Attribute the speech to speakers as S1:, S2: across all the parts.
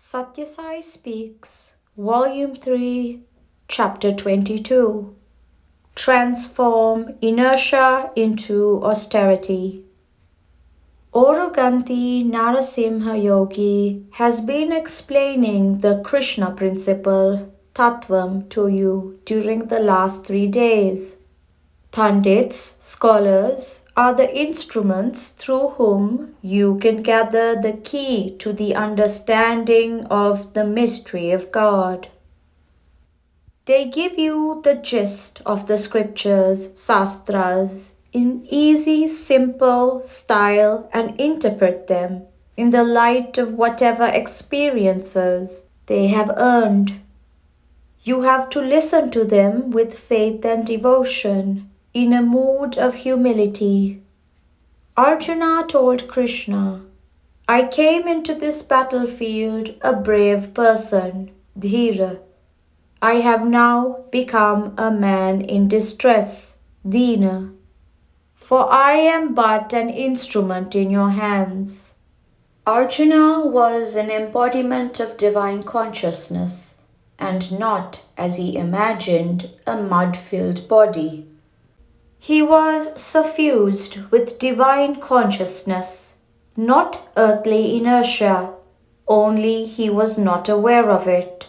S1: Sathya Sai Speaks, Volume 3, Chapter 22. Transform Inertia into Austerity. Oruganti Narasimha Yogi has been explaining the Krishna principle, Tattvam, to you during the last 3 days. Pandits, scholars, are the instruments through whom you can gather the key to the understanding of the mystery of God. They give you the gist of the scriptures, sastras, in easy, simple style and interpret them in the light of whatever experiences they have earned. You have to listen to them with faith and devotion, in a mood of humility. Arjuna told Krishna, I came into this battlefield a brave person, Dhira. I have now become a man in distress, Dina. For I am but an instrument in your hands. Arjuna was an embodiment of divine consciousness, and not, as he imagined, a mud-filled body. He was suffused with divine consciousness, not earthly inertia, only he was not aware of it.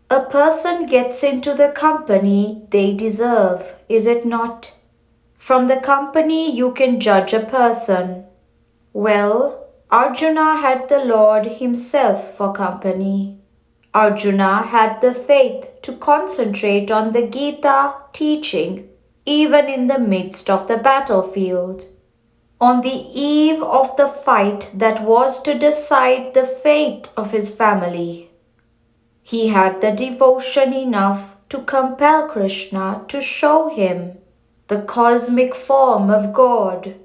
S1: A person gets into the company they deserve, is it not? From the company you can judge a person. Well, Arjuna had the Lord himself for company. Arjuna had the faith to concentrate on the Gita teaching even in the midst of the battlefield. On the eve of the fight that was to decide the fate of his family, he had the devotion enough to compel Krishna to show him the cosmic form of God,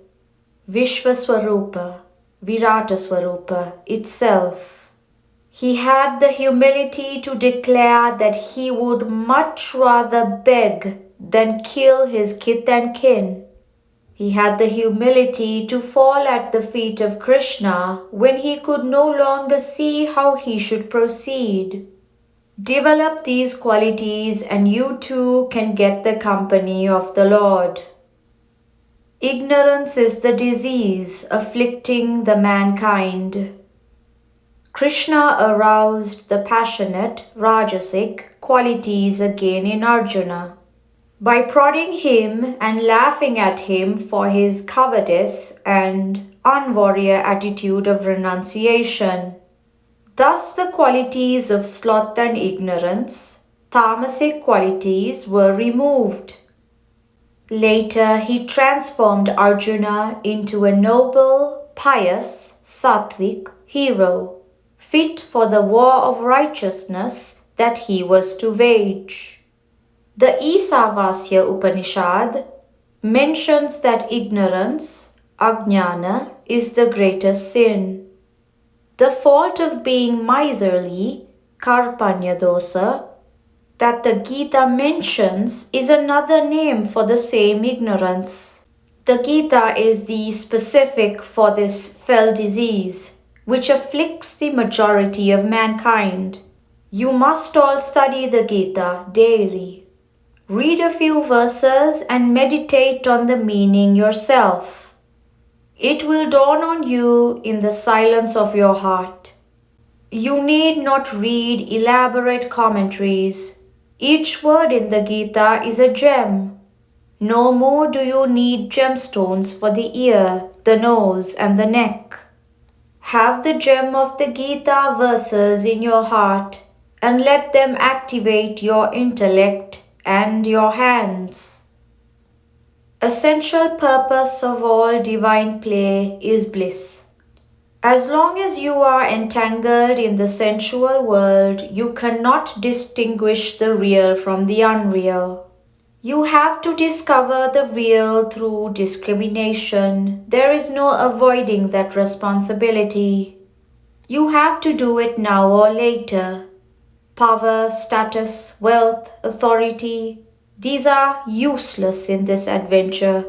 S1: Vishvaswarupa, Virataswarupa itself. He had the humility to declare that he would much rather beg than kill his kith and kin. He had the humility to fall at the feet of Krishna when he could no longer see how he should proceed. Develop these qualities and you too can get the company of the Lord. Ignorance is the disease afflicting the mankind. Krishna aroused the passionate, rajasic qualities again in Arjuna by prodding him and laughing at him for his covetous and unwarrior attitude of renunciation. Thus the qualities of sloth and ignorance, tamasic qualities, were removed. Later he transformed Arjuna into a noble, pious, sattvic hero, fit for the war of righteousness that he was to wage. The Isavasya Upanishad mentions that ignorance, ajnana, is the greatest sin. The fault of being miserly, karpanya dosa, that the Gita mentions is another name for the same ignorance. The Gita is the specific for this fell disease, which afflicts the majority of mankind. You must all study the Gita daily. Read a few verses and meditate on the meaning yourself. It will dawn on you in the silence of your heart. You need not read elaborate commentaries. Each word in the Gita is a gem. No more do you need gemstones for the ear, the nose, and the neck. Have the gem of the Gita verses in your heart and let them activate your intellect and your hands. Essential purpose of all divine play is bliss. As long as you are entangled in the sensual world, you cannot distinguish the real from the unreal. You have to discover the real through discrimination. There is no avoiding that responsibility. You have to do it now or later. Power, status, wealth, authority, these are useless in this adventure.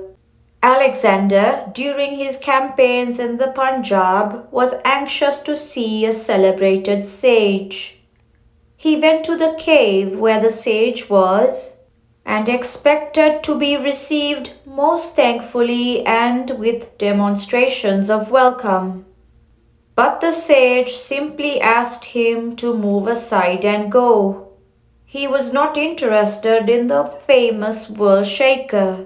S1: Alexander, during his campaigns in the Punjab, was anxious to see a celebrated sage. He went to the cave where the sage was and expected to be received most thankfully and with demonstrations of welcome. But the sage simply asked him to move aside and go. He was not interested in the famous world shaker,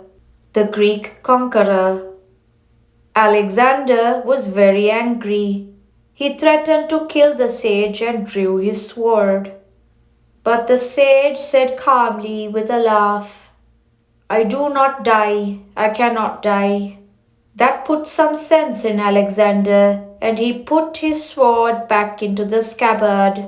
S1: the Greek conqueror. Alexander was very angry. He threatened to kill the sage and drew his sword. But the sage said calmly with a laugh, "I do not die, I cannot die." That put some sense in Alexander, and he put his sword back into the scabbard.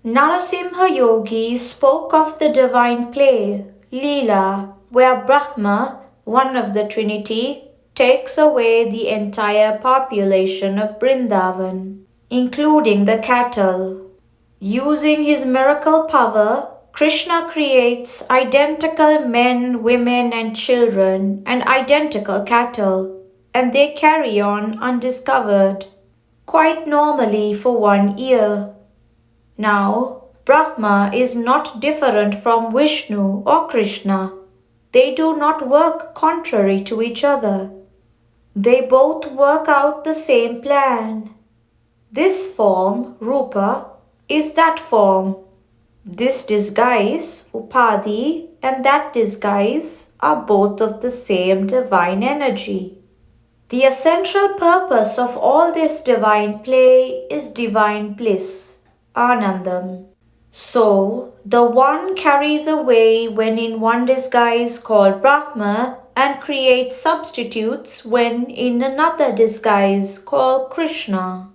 S1: Narasimha Yogi spoke of the divine play, Leela, where Brahma, one of the Trinity, takes away the entire population of Vrindavan, including the cattle. Using his miracle power, Krishna creates identical men, women, and children, and identical cattle, and they carry on undiscovered, quite normally for 1 year. Now, Brahma is not different from Vishnu or Krishna. They do not work contrary to each other. They both work out the same plan. This form, Rupa, is that form. This disguise, Upadhi, and that disguise are both of the same divine energy. The essential purpose of all this divine play is divine bliss, Anandam. So, the one carries away when in one disguise called Brahma and creates substitutes when in another disguise called Krishna.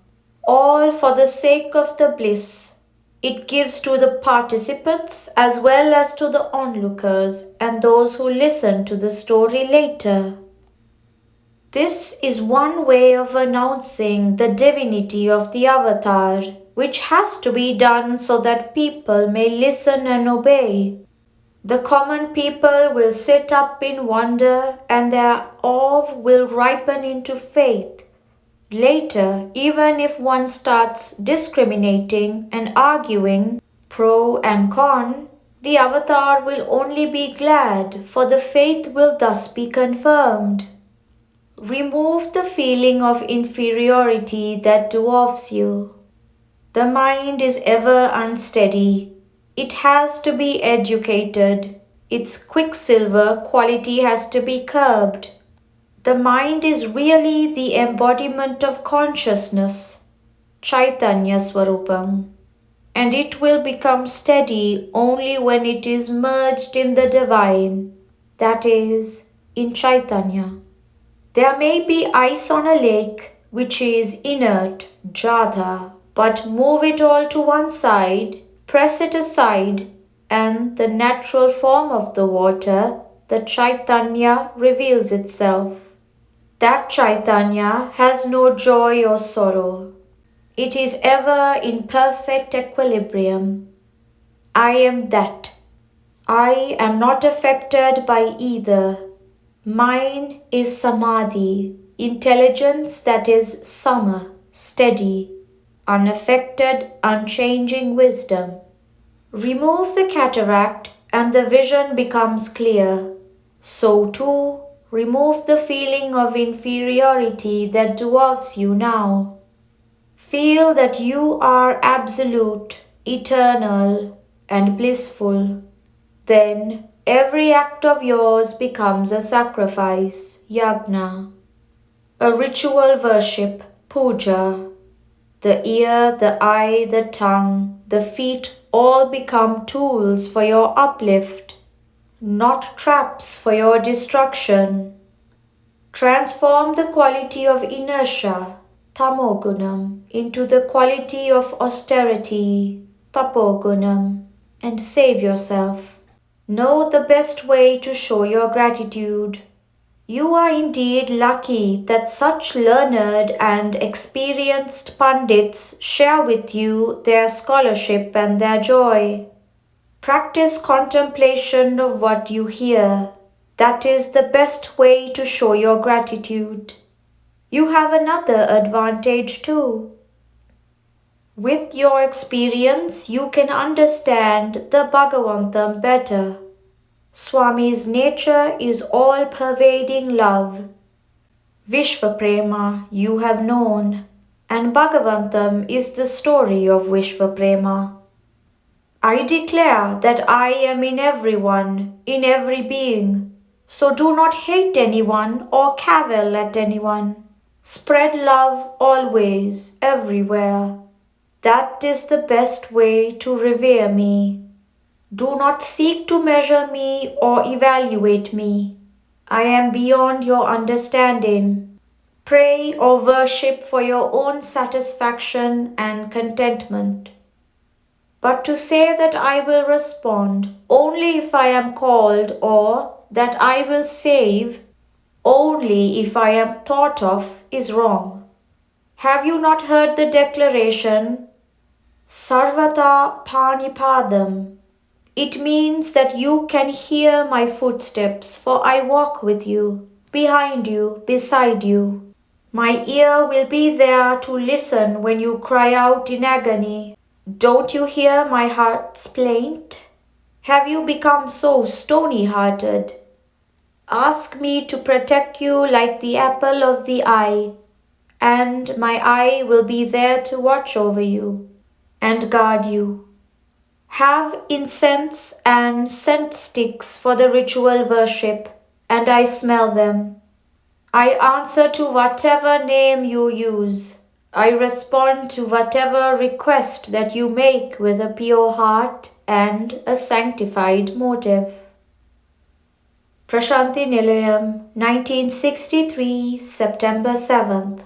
S1: All for the sake of the bliss it gives to the participants as well as to the onlookers and those who listen to the story later. This is one way of announcing the divinity of the avatar, which has to be done so that people may listen and obey. The common people will sit up in wonder and their awe will ripen into faith. Later, even if one starts discriminating and arguing pro and con, the avatar will only be glad, for the faith will thus be confirmed. Remove the feeling of inferiority that dwarfs you. The mind is ever unsteady. It has to be educated. Its quicksilver quality has to be curbed. The mind is really the embodiment of consciousness, Chaitanya Swarupam, and it will become steady only when it is merged in the divine, that is, in Chaitanya. There may be ice on a lake which is inert, Jadha, but move it all to one side, press it aside, and the natural form of the water, the Chaitanya, reveals itself. That Chaitanya has no joy or sorrow. It is ever in perfect equilibrium. I am that. I am not affected by either. Mine is samadhi, intelligence that is sama, steady, unaffected, unchanging wisdom. Remove the cataract and the vision becomes clear. So too, remove the feeling of inferiority that dwarfs you now. Feel that you are absolute, eternal, and blissful. Then every act of yours becomes a sacrifice, yajna, a ritual worship, puja. The ear, the eye, the tongue, the feet all become tools for your uplift, not traps for your destruction. Transform the quality of inertia, tamogunam, into the quality of austerity, tapogunam, and save yourself. Know the best way to show your gratitude. You are indeed lucky that such learned and experienced Pandits share with you their scholarship and their joy. Practice contemplation of what you hear. That is the best way to show your gratitude. You have another advantage too. With your experience, you can understand the Bhagavantam better. Swami's nature is all-pervading love. Vishvaprema you have known, and Bhagavantam is the story of Vishvaprema. I declare that I am in everyone, in every being. So do not hate anyone or cavil at anyone. Spread love always, everywhere. That is the best way to revere me. Do not seek to measure me or evaluate me. I am beyond your understanding. Pray or worship for your own satisfaction and contentment. But to say that I will respond only if I am called or that I will save only if I am thought of is wrong. Have you not heard the declaration, Sarvata Panipadam? It means that you can hear my footsteps, for I walk with you, behind you, beside you. My ear will be there to listen when you cry out in agony. Don't you hear my heart's plaint? Have you become so stony-hearted? Ask me to protect you like the apple of the eye, and my eye will be there to watch over you and guard you. Have incense and scent sticks for the ritual worship, and I smell them. I answer to whatever name you use. I respond to whatever request that you make with a pure heart and a sanctified motive. Prashanti Nilayam, 1963, September 7th.